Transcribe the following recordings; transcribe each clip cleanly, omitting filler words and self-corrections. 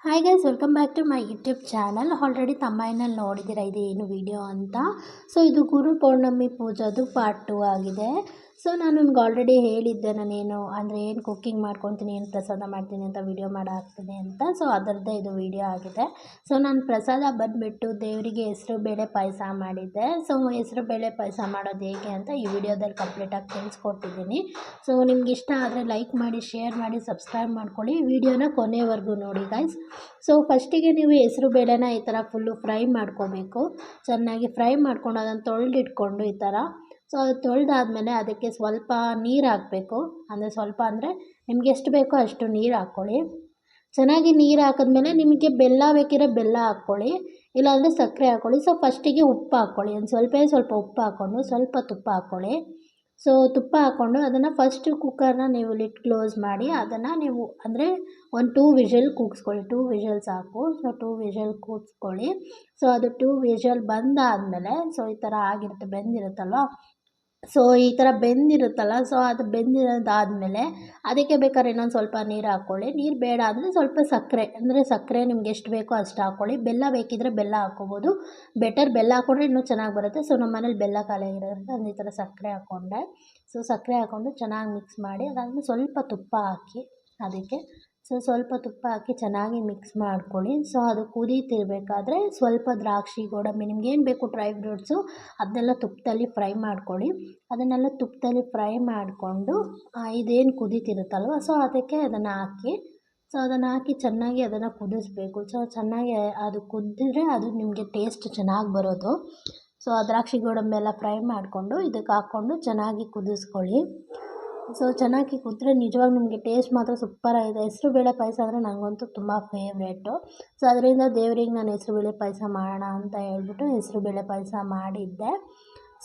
Hi guys, welcome back to my YouTube channel. Already ತಮ್ಮನಲ್ಲಿ ನೋಡಿದ್ದೀರಾ ಇದು ಏನು ವಿಡಿಯೋ ಅಂತ. ಸೊ ಇದು ಗುರು ಪೌರ್ಣಮಿ ಪೂಜಾದು ಪಾರ್ಟ್ 2 ಆಗಿದೆ. ಸೊ ನಾನು ನಿಮ್ಗೆ ಆಲ್ರೆಡಿ ಹೇಳಿದ್ದೆ, ನಾನೇನು ಅಂದರೆ ಏನು ಕುಕ್ಕಿಂಗ್ ಮಾಡ್ಕೊತೀನಿ, ಏನು ಪ್ರಸಾದ ಮಾಡ್ತೀನಿ ಅಂತ ವಿಡಿಯೋ ಹಾಕ್ತೀನಿ ಅಂತ. ಸೊ ಅದರದ್ದೇ ಇದು ವಿಡಿಯೋ ಆಗಿದೆ. ಸೊ ನಾನು ಪ್ರಸಾದ ಬಂದುಬಿಟ್ಟು ದೇವರಿಗೆ ಹೆಸರುಬೇಳೆ ಪಾಯಸ ಮಾಡಿದ್ದೆ. ಸೊ ಹೆಸರುಬೇಳೆ ಪಾಯಸ ಮಾಡೋದು ಹೇಗೆ ಅಂತ ಈ ವಿಡಿಯೋದಲ್ಲಿ ಕಂಪ್ಲೀಟಾಗಿ ತಿಳಿಸ್ಕೊಟ್ಟಿದ್ದೀನಿ. ಸೊ ನಿಮ್ಗೆ ಇಷ್ಟ ಆದರೆ ಲೈಕ್ ಮಾಡಿ, ಶೇರ್ ಮಾಡಿ, ಸಬ್ಸ್ಕ್ರೈಬ್ ಮಾಡ್ಕೊಳ್ಳಿ. ವಿಡಿಯೋನ ಕೊನೆವರೆಗೂ ನೋಡಿ ಗೈಸ್. ಸೊ ಫಸ್ಟಿಗೆ ನೀವು ಹೆಸರು ಬೇಳೆನ ಈ ಥರ ಫುಲ್ಲು ಫ್ರೈ ಮಾಡ್ಕೋಬೇಕು. ಚೆನ್ನಾಗಿ ಫ್ರೈ ಮಾಡ್ಕೊಂಡು ಅದನ್ನು ತೊಳೆದಿಟ್ಕೊಂಡು ಈ ಥರ. ಸೊ ಅದು ತೊಳೆದಾದ್ಮೇಲೆ ಅದಕ್ಕೆ ಸ್ವಲ್ಪ ನೀರು ಹಾಕಬೇಕು. ಅಂದರೆ ಸ್ವಲ್ಪ ಅಂದರೆ ನಿಮ್ಗೆ ಎಷ್ಟು ಬೇಕೋ ಅಷ್ಟು ನೀರು ಹಾಕ್ಕೊಳ್ಳಿ. ಚೆನ್ನಾಗಿ ನೀರು ಹಾಕಿದ್ಮೇಲೆ ನಿಮಗೆ ಬೆಲ್ಲ ಬೇಕಿದ್ರೆ ಬೆಲ್ಲ ಹಾಕ್ಕೊಳ್ಳಿ, ಇಲ್ಲಾಂದರೆ ಸಕ್ಕರೆ ಹಾಕ್ಕೊಳ್ಳಿ. ಸೊ ಫಸ್ಟಿಗೆ ಉಪ್ಪು ಹಾಕ್ಕೊಳ್ಳಿ, ಒಂದು ಸ್ವಲ್ಪ ಉಪ್ಪು ಹಾಕ್ಕೊಂಡು ಸ್ವಲ್ಪ ತುಪ್ಪ ಹಾಕ್ಕೊಳ್ಳಿ. ಸೊ ತುಪ್ಪ ಹಾಕ್ಕೊಂಡು ಅದನ್ನು ಫಸ್ಟ್ ಕುಕ್ಕರ್ನ ನೀವು ಲಿಡ್ ಕ್ಲೋಸ್ ಮಾಡಿ ಅದನ್ನು ನೀವು ಅಂದರೆ ಒಂದು 2 ವಿಷಲ್ ಕೂಗಿಸ್ಕೊಳ್ಳಿ. 2 ವಿಷಲ್ ಸಾಕು. ಸೊ 2 ವಿಷಲ್ ಕೂಗಿಸ್ಕೊಳ್ಳಿ. ಸೊ ಅದು 2 ವಿಷಲ್ ಬಂದಾದಮೇಲೆ ಸೊ ಈ ಥರ ಆಗಿರುತ್ತೆ, ಬೆಂದಿರುತ್ತಲ್ವ. ಸೊ ಈ ಥರ ಬೆಂದಿರುತ್ತಲ್ಲ, ಸೊ ಅದು ಬೆಂದಿರೋದಾದಮೇಲೆ ಅದಕ್ಕೆ ಬೇಕಾದ್ರೆ ಇನ್ನೊಂದು ಸ್ವಲ್ಪ ನೀರು ಹಾಕ್ಕೊಳ್ಳಿ. ನೀರು ಬೇಡ ಅಂದರೆ ಸ್ವಲ್ಪ ಸಕ್ಕರೆ, ಅಂದರೆ ಸಕ್ಕರೆ ನಿಮ್ಗೆ ಎಷ್ಟು ಬೇಕೋ ಅಷ್ಟು ಹಾಕ್ಕೊಳ್ಳಿ. ಬೆಲ್ಲ ಬೇಕಿದ್ದರೆ ಬೆಲ್ಲ ಹಾಕ್ಕೋಬೋದು, ಬೆಟರ್ ಬೆಲ್ಲ ಹಾಕ್ಕೊಂಡ್ರೆ ಇನ್ನೂ ಚೆನ್ನಾಗಿ ಬರುತ್ತೆ. ಸೊ ನಮ್ಮ ಮನೇಲಿ ಬೆಲ್ಲ ಖಾಲಿ ಆಗಿರೋದ್ರಿಂದ ಒಂದು ಈ ಥರ ಸಕ್ಕರೆ ಹಾಕ್ಕೊಂಡೆ. ಸೊ ಸಕ್ಕರೆ ಹಾಕ್ಕೊಂಡು ಚೆನ್ನಾಗಿ ಮಿಕ್ಸ್ ಮಾಡಿ ಅದಾದಮೇಲೆ ಸ್ವಲ್ಪ ತುಪ್ಪ ಹಾಕಿ ಅದಕ್ಕೆ. ಸೊ ಸ್ವಲ್ಪ ತುಪ್ಪ ಹಾಕಿ ಚೆನ್ನಾಗಿ ಮಿಕ್ಸ್ ಮಾಡ್ಕೊಳ್ಳಿ. ಸೊ ಅದು ಕುದೀತಿರ್ಬೇಕಾದ್ರೆ ಸ್ವಲ್ಪ ದ್ರಾಕ್ಷಿ, ಗೋಡಂಬಿ, ನಿಮ್ಗೇನು ಬೇಕು ಡ್ರೈ ಫ್ರೂಟ್ಸು ಅದನ್ನೆಲ್ಲ ತುಪ್ಪದಲ್ಲಿ ಫ್ರೈ ಮಾಡ್ಕೊಳ್ಳಿ. ಅದನ್ನೆಲ್ಲ ತುಪ್ಪದಲ್ಲಿ ಫ್ರೈ ಮಾಡಿಕೊಂಡು ಇದೇನು ಕುದೀತಿರುತ್ತಲ್ವ, ಸೊ ಅದಕ್ಕೆ ಅದನ್ನು ಹಾಕಿ. ಸೊ ಅದನ್ನು ಹಾಕಿ ಚೆನ್ನಾಗಿ ಅದನ್ನು ಕುದಿಸ್ಬೇಕು. ಸೊ ಚೆನ್ನಾಗಿ ಅದು ಕುದ್ದಿದ್ರೆ ಅದು ನಿಮಗೆ ಟೇಸ್ಟ್ ಚೆನ್ನಾಗಿ ಬರೋದು. ಸೊ ಆ ದ್ರಾಕ್ಷಿ, ಗೋಡಂಬಿ ಎಲ್ಲ ಫ್ರೈ ಮಾಡಿಕೊಂಡು ಇದಕ್ಕೆ ಹಾಕ್ಕೊಂಡು ಚೆನ್ನಾಗಿ ಕುದಿಸ್ಕೊಳ್ಳಿ. ಸೊ ಚೆನ್ನಾಗಿ ಕುದ್ರೆ ನಿಜವಾಗ್ಲೂ ನಿಮಗೆ ಟೇಸ್ಟ್ ಮಾತ್ರ ಸೂಪರಾಗಿದೆ. ಹೆಸರುಬೇಳೆ ಪಾಯಸ ಅಂದರೆ ನನಗಂತೂ ತುಂಬ ಫೇವ್ರೇಟು. ಸೊ ಅದರಿಂದ ದೇವ್ರಿಗೆ ನಾನು ಹೆಸರುಬೇಳೆ ಪಾಯಸ ಮಾಡೋಣ ಅಂತ ಹೇಳ್ಬಿಟ್ಟು ಹೆಸರುಬೇಳೆ ಪಾಯಸ ಮಾಡಿದ್ದೆ.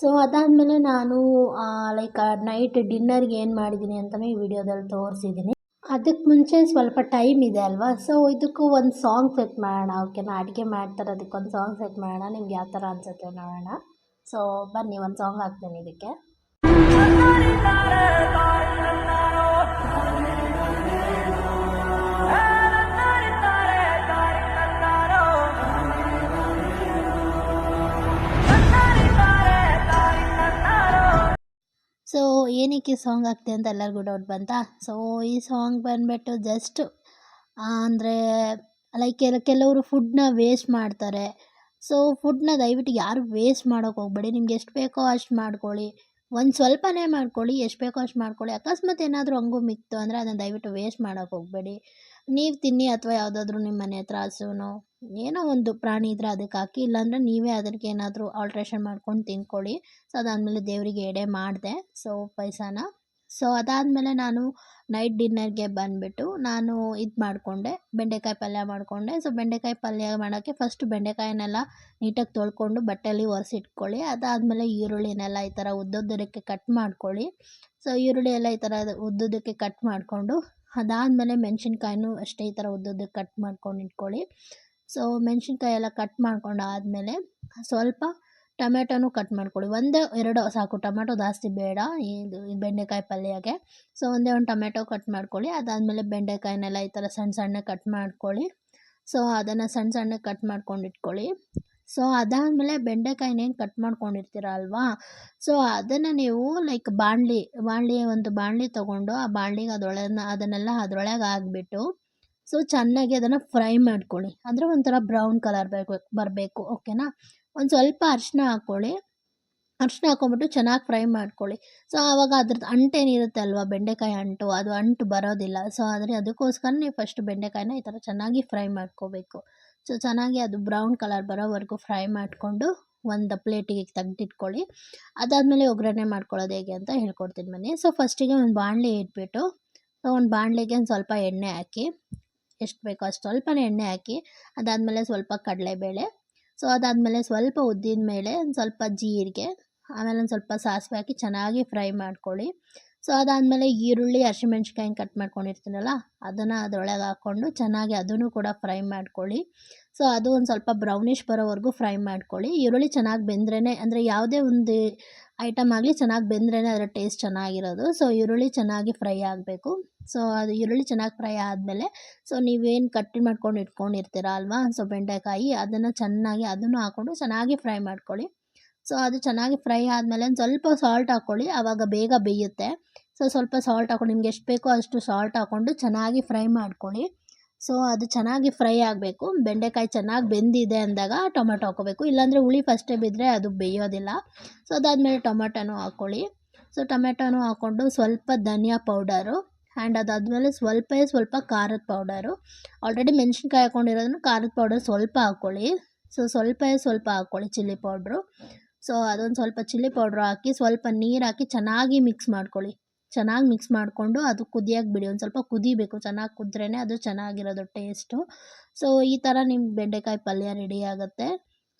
ಸೊ ಅದಾದಮೇಲೆ ನಾನು ಲೈಕ್ ನೈಟ್ ಡಿನ್ನರ್ಗೆ ಏನು ಮಾಡಿದ್ದೀನಿ ಅಂತಲೇ ಈ ವಿಡಿಯೋದಲ್ಲಿ ತೋರಿಸಿದ್ದೀನಿ. ಅದಕ್ಕೆ ಮುಂಚೆ ಸ್ವಲ್ಪ ಟೈಮ್ ಇದೆ ಅಲ್ವಾ, ಸೊ ಇದಕ್ಕೂ ಒಂದು ಸಾಂಗ್ ಸೆಟ್ ಮಾಡೋಣ. ಓಕೆನಾ, ಅಡುಗೆ ಮಾಡ್ತಾರೆ ಅದಕ್ಕೊಂದು ಸಾಂಗ್ ಸೆಟ್ ಮಾಡೋಣ. ನಿಮ್ಗೆ ಯಾವ ಥರ ಅನಿಸುತ್ತೆ ನೋಡೋಣ. ಸೊ ಬನ್ನಿ, ಒಂದು ಸಾಂಗ್ ಹಾಕ್ತೀನಿ ಇದಕ್ಕೆ. ಸೊ ಏನಕ್ಕೆ ಸಾಂಗ್ ಹಾಕ್ತೆ ಅಂತ ಎಲ್ಲರಿಗೂ ಡೌಟ್ ಬಂತಾ? ಸೊ ಈ ಸಾಂಗ್ ಬಂದುಬಿಟ್ಟು ಜಸ್ಟ್ ಅಂದರೆ ಲೈಕ್ ಕೆಲವರು ಫುಡ್ನ ವೇಸ್ಟ್ ಮಾಡ್ತಾರೆ. ಸೊ ಫುಡ್ನ ದಯವಿಟ್ಟು ಯಾರು ವೇಸ್ಟ್ ಮಾಡೋಕ್ಕೆ ಹೋಗಬೇಡಿ. ನಿಮ್ಗೆ ಎಷ್ಟು ಬೇಕೋ ಅಷ್ಟು ಮಾಡ್ಕೊಳ್ಳಿ, ಒಂದು ಸ್ವಲ್ಪನೇ ಮಾಡ್ಕೊಳ್ಳಿ, ಎಷ್ಟು ಬೇಕೋ ಅಷ್ಟು ಮಾಡ್ಕೊಳ್ಳಿ. ಅಕಸ್ಮಾತ್ ಏನಾದರೂ ಹಂಗೂ ಮಿಕ್ತು ಅಂದರೆ ಅದನ್ನು ದಯವಿಟ್ಟು ವೇಸ್ಟ್ ಮಾಡೋಕ್ಕೆ ಹೋಗಬೇಡಿ. ನೀವು ತಿನ್ನಿ, ಅಥವಾ ಯಾವುದಾದ್ರೂ ನಿಮ್ಮ ಮನೆ ಹತ್ರ ಹಸುನೋ ಏನೋ ಒಂದು ಪ್ರಾಣಿ ಇದ್ದರೆ ಅದಕ್ಕೆ ಹಾಕಿ, ಇಲ್ಲಾಂದರೆ ನೀವೇ ಅದಕ್ಕೆ ಏನಾದರೂ ಆಲ್ಟ್ರೇಷನ್ ಮಾಡ್ಕೊಂಡು ತಿನ್ಕೊಳ್ಳಿ. ಸೊ ಅದಾದಮೇಲೆ ದೇವರಿಗೆ ಎಡೆ ಮಾಡಿದೆ ಸೊ ಪಾಯಸನ. ಸೊ ಅದಾದಮೇಲೆ ನಾನು ನೈಟ್ ಡಿನ್ನರ್ಗೆ ಬಂದುಬಿಟ್ಟು ನಾನು ಇದು ಮಾಡಿಕೊಂಡೆ, ಬೆಂಡೆಕಾಯಿ ಪಲ್ಯ ಮಾಡಿಕೊಂಡೆ. ಸೊ ಬೆಂಡೆಕಾಯಿ ಪಲ್ಯ ಮಾಡೋಕ್ಕೆ ಫಸ್ಟು ಬೆಂಡೆಕಾಯಿನೆಲ್ಲ ನೀಟಾಗಿ ತೊಳ್ಕೊಂಡು ಬಟ್ಟೆಯಲ್ಲಿ ಒರೆಸಿಟ್ಕೊಳ್ಳಿ. ಅದಾದಮೇಲೆ ಈರುಳ್ಳಿನೆಲ್ಲ ಈ ಥರ ಉದ್ದುದ್ದಕ್ಕೆ ಕಟ್ ಮಾಡ್ಕೊಳ್ಳಿ. ಸೊ ಈರುಳ್ಳಿ ಎಲ್ಲ ಈ ಥರ ಉದ್ದುದ್ದಕ್ಕೆ ಕಟ್ ಮಾಡಿಕೊಂಡು ಅದಾದಮೇಲೆ ಮೆಣಸಿನ್ಕಾಯಿನೂ ಅಷ್ಟೇ ಈ ಥರ ಉದ್ದುದ್ದಕ್ಕೆ ಕಟ್ ಮಾಡ್ಕೊಂಡು ಇಟ್ಕೊಳ್ಳಿ. ಸೊ ಮೆಣಸಿನ್ಕಾಯಿ ಎಲ್ಲ ಕಟ್ ಮಾಡ್ಕೊಂಡು ಆದಮೇಲೆ ಸ್ವಲ್ಪ ಟೊಮೆಟೊನೂ ಕಟ್ ಮಾಡ್ಕೊಳ್ಳಿ. 1-2 ಸಾಕು, ಟೊಮೆಟೊ ಜಾಸ್ತಿ ಬೇಡ ಇದು ಬೆಂಡೆಕಾಯಿ ಪಲ್ಯಗೆ. ಸೊ ಒಂದು ಟೊಮೆಟೊ ಕಟ್ ಮಾಡ್ಕೊಳ್ಳಿ. ಅದಾದಮೇಲೆ ಬೆಂಡೆಕಾಯಿನೆಲ್ಲ ಈ ಥರ ಸಣ್ಣ ಸಣ್ಣ ಕಟ್ ಮಾಡ್ಕೊಳ್ಳಿ. ಸೊ ಅದನ್ನು ಸಣ್ಣ ಕಟ್ ಮಾಡ್ಕೊಂಡು ಇಟ್ಕೊಳ್ಳಿ. ಸೊ ಅದಾದಮೇಲೆ ಬೆಂಡೆಕಾಯಿನೇನು ಕಟ್ ಮಾಡ್ಕೊಂಡಿರ್ತೀರ ಅಲ್ವಾ, ಸೊ ಅದನ್ನು ನೀವು ಲೈಕ್ ಒಂದು ಬಾಣಲಿ ತೊಗೊಂಡು ಆ ಬಾಣಲಿಗೆ ಅದನ್ನೆಲ್ಲ ಅದರೊಳಗೆ ಹಾಕ್ಬಿಟ್ಟು ಸೊ ಚೆನ್ನಾಗಿ ಅದನ್ನು ಫ್ರೈ ಮಾಡ್ಕೊಳ್ಳಿ. ಅಂದರೆ ಒಂಥರ ಬ್ರೌನ್ ಕಲರ್ ಬರಬೇಕು. ಓಕೆನಾ, ಒಂದು ಸ್ವಲ್ಪ ಅರಿಶಿನ ಹಾಕ್ಕೊಳ್ಳಿ. ಅರಿಶಿನ ಹಾಕ್ಕೊಂಬಿಟ್ಟು ಚೆನ್ನಾಗಿ ಫ್ರೈ ಮಾಡ್ಕೊಳ್ಳಿ. ಸೊ ಆವಾಗ ಅದ್ರದ್ದು ಅಂಟೇನಿರುತ್ತೆ ಅಲ್ವಾ, ಬೆಂಡೆಕಾಯಿ ಅಂಟು, ಅದು ಅಂಟು ಬರೋದಿಲ್ಲ. ಸೊ ಆದರೆ ಅದಕ್ಕೋಸ್ಕರ ನೀವು ಫಸ್ಟ್ ಬೆಂಡೆಕಾಯಿನ ಈ ಥರ ಚೆನ್ನಾಗಿ ಫ್ರೈ ಮಾಡ್ಕೋಬೇಕು. ಸೊ ಚೆನ್ನಾಗಿ ಅದು ಬ್ರೌನ್ ಕಲರ್ ಬರೋವರೆಗೂ ಫ್ರೈ ಮಾಡಿಕೊಂಡು ಒಂದು ಪ್ಲೇಟಿಗೆ ತೆಗೆದಿಟ್ಕೊಳ್ಳಿ. ಅದಾದಮೇಲೆ ಒಗ್ಗರಣೆ ಮಾಡ್ಕೊಳ್ಳೋದು ಹೇಗೆ ಅಂತ ಹೇಳ್ಕೊಡ್ತೀನಿ ಬನ್ನಿ. ಸೊ ಫಸ್ಟಿಗೆ ಒಂದು ಬಾಣಲಿ ಇಟ್ಬಿಟ್ಟು ಸೊ ಒಂದು ಬಾಣಲಿಗೆ ಒಂದು ಸ್ವಲ್ಪ ಎಣ್ಣೆ ಹಾಕಿ, ಎಷ್ಟು ಬೇಕೋ ಅಷ್ಟು ಸ್ವಲ್ಪನೇ ಎಣ್ಣೆ ಹಾಕಿ. ಅದಾದಮೇಲೆ ಸ್ವಲ್ಪ ಕಡಲೆಬೇಳೆ, ಸೊ ಅದಾದಮೇಲೆ ಸ್ವಲ್ಪ ಉದ್ದಿನ ಬೇಳೆ, ಒಂದು ಸ್ವಲ್ಪ ಜೀರಿಗೆ, ಆಮೇಲೆ ಒಂದು ಸ್ವಲ್ಪ ಸಾಸಿವೆ ಹಾಕಿ ಚೆನ್ನಾಗಿ ಫ್ರೈ ಮಾಡ್ಕೊಳ್ಳಿ. ಸೊ ಅದಾದಮೇಲೆ ಈರುಳ್ಳಿ ಹಸಿಮೆಣ್ಸಿಕಾಯಿನ ಕಟ್ ಮಾಡ್ಕೊಂಡಿರ್ತೀನಲ್ಲ ಅದನ್ನು ಅದರೊಳಗೆ ಹಾಕ್ಕೊಂಡು ಚೆನ್ನಾಗಿ ಅದನ್ನು ಕೂಡ ಫ್ರೈ ಮಾಡ್ಕೊಳ್ಳಿ. ಸೊ ಅದು ಒಂದು ಸ್ವಲ್ಪ ಬ್ರೌನಿಷ್ ಬರೋವರೆಗೂ ಫ್ರೈ ಮಾಡ್ಕೊಳ್ಳಿ. ಈರುಳ್ಳಿ ಚೆನ್ನಾಗಿ ಬೆಂದ್ರೇ, ಅಂದರೆ ಯಾವುದೇ ಒಂದು ಐಟಮ್ ಆಗಲಿ ಚೆನ್ನಾಗಿ ಬೆಂದ್ರೇ ಅದರ ಟೇಸ್ಟ್ ಚೆನ್ನಾಗಿರೋದು. ಸೊ ಈರುಳ್ಳಿ ಚೆನ್ನಾಗಿ ಫ್ರೈ ಆಗಬೇಕು. ಸೊ ಅದು ಈರುಳ್ಳಿ ಚೆನ್ನಾಗಿ ಫ್ರೈ ಆದಮೇಲೆ ಸೊ ನೀವೇನು ಕಟ್ ಮಾಡ್ಕೊಂಡು ಇಟ್ಕೊಂಡಿರ್ತೀರ ಅಲ್ವಾ, ಸೊ ಬೆಂಡೆಕಾಯಿ ಅದನ್ನು ಚೆನ್ನಾಗಿ ಅದನ್ನು ಹಾಕ್ಕೊಂಡು ಚೆನ್ನಾಗಿ ಫ್ರೈ ಮಾಡ್ಕೊಳ್ಳಿ. ಸೊ ಅದು ಚೆನ್ನಾಗಿ ಫ್ರೈ ಆದಮೇಲೆ ಒಂದು ಸ್ವಲ್ಪ ಸಾಲ್ಟ್ ಹಾಕ್ಕೊಳ್ಳಿ, ಆವಾಗ ಬೇಗ ಬೇಯುತ್ತೆ. ಸೊ ಸ್ವಲ್ಪ ಸಾಲ್ಟ್ ಹಾಕ್ಕೊಂಡು ನಿಮ್ಗೆ ಎಷ್ಟು ಬೇಕೋ ಅಷ್ಟು ಸಾಲ್ಟ್ ಹಾಕ್ಕೊಂಡು ಚೆನ್ನಾಗಿ ಫ್ರೈ ಮಾಡ್ಕೊಳ್ಳಿ. ಸೊ ಅದು ಚೆನ್ನಾಗಿ ಫ್ರೈ ಆಗಬೇಕು. ಬೆಂಡೆಕಾಯಿ ಚೆನ್ನಾಗಿ ಬೆಂದಿದೆ ಅಂದಾಗ ಟೊಮೆಟೊ ಹಾಕ್ಕೋಬೇಕು, ಇಲ್ಲಾಂದರೆ ಹುಳಿ ಫಸ್ಟೇ ಬಿದ್ದರೆ ಅದು ಬೇಯೋದಿಲ್ಲ. ಸೊ ಅದಾದಮೇಲೆ ಟೊಮೆಟೊನೂ ಹಾಕ್ಕೊಳ್ಳಿ. ಸೊ ಟೊಮೆಟೊನೂ ಹಾಕ್ಕೊಂಡು ಸ್ವಲ್ಪ ಧನಿಯಾ ಪೌಡರು ಆ್ಯಂಡ್ ಅದಾದಮೇಲೆ ಸ್ವಲ್ಪ ಖಾರದ ಪೌಡರು. ಆಲ್ರೆಡಿ ಮೆಣಸಿನ್ಕಾಯಿ ಹಾಕ್ಕೊಂಡಿರೋದನ್ನು ಖಾರದ ಪೌಡರ್ ಸ್ವಲ್ಪ ಹಾಕ್ಕೊಳ್ಳಿ. ಸೊ ಸ್ವಲ್ಪ ಹಾಕ್ಕೊಳ್ಳಿ ಚಿಲ್ಲಿ ಪೌಡ್ರು. ಸೊ ಅದೊಂದು ಸ್ವಲ್ಪ ಚಿಲ್ಲಿ ಪೌಡ್ರ್ ಹಾಕಿ ಸ್ವಲ್ಪ ನೀರು ಹಾಕಿ ಚೆನ್ನಾಗಿ ಮಿಕ್ಸ್ ಮಾಡ್ಕೊಳ್ಳಿ. ಚೆನ್ನಾಗಿ ಮಿಕ್ಸ್ ಮಾಡಿಕೊಂಡು ಅದು ಕುದಿಯೋಕೆ ಬಿಡಿ. ಒಂದು ಸ್ವಲ್ಪ ಕುದಿಬೇಕು, ಚೆನ್ನಾಗಿ ಕುದ್ರೇ ಅದು ಚೆನ್ನಾಗಿರೋದು ಟೇಸ್ಟು. ಸೊ ಈ ಥರ ನಿಮ್ಮ ಬೆಂಡೆಕಾಯಿ ಪಲ್ಯ ರೆಡಿ ಆಗುತ್ತೆ.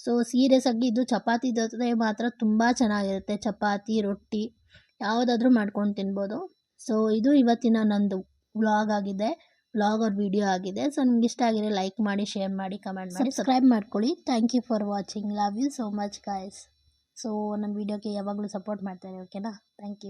ಸೊ ಸೀರಿಯಸ್ಸಾಗಿ ಇದು ಚಪಾತಿ ಜೊತೆ ಮಾತ್ರ ತುಂಬ ಚೆನ್ನಾಗಿರುತ್ತೆ. ಚಪಾತಿ, ರೊಟ್ಟಿ ಯಾವುದಾದ್ರೂ ಮಾಡ್ಕೊಂಡು ತಿನ್ಬೋದು. ಸೊ ಇದು ಇವತ್ತಿನ ನಂದು ವ್ಲಾಗ್ ಆಗಿದೆ, ವ್ಲಾಗ್ ಆರ್ ವಿಡಿಯೋ ಆಗಿದೆ. ಸೊ ನಿಮ್ಗೆ ಇಷ್ಟ ಆಗಿದ್ರೆ ಲೈಕ್ ಮಾಡಿ, ಶೇರ್ ಮಾಡಿ, ಕಮೆಂಟ್ ಮಾಡಿ, ಸಬ್ಸ್ಕ್ರೈಬ್ ಮಾಡ್ಕೊಳ್ಳಿ. Thank you for watching. Love you so much guys. So ನನ್ನ ವೀಡಿಯೋಗೆ ಯಾವಾಗಲೂ ಸಪೋರ್ಟ್ ಮಾಡ್ತಾರೆ, ಓಕೆನಾ? Thank you.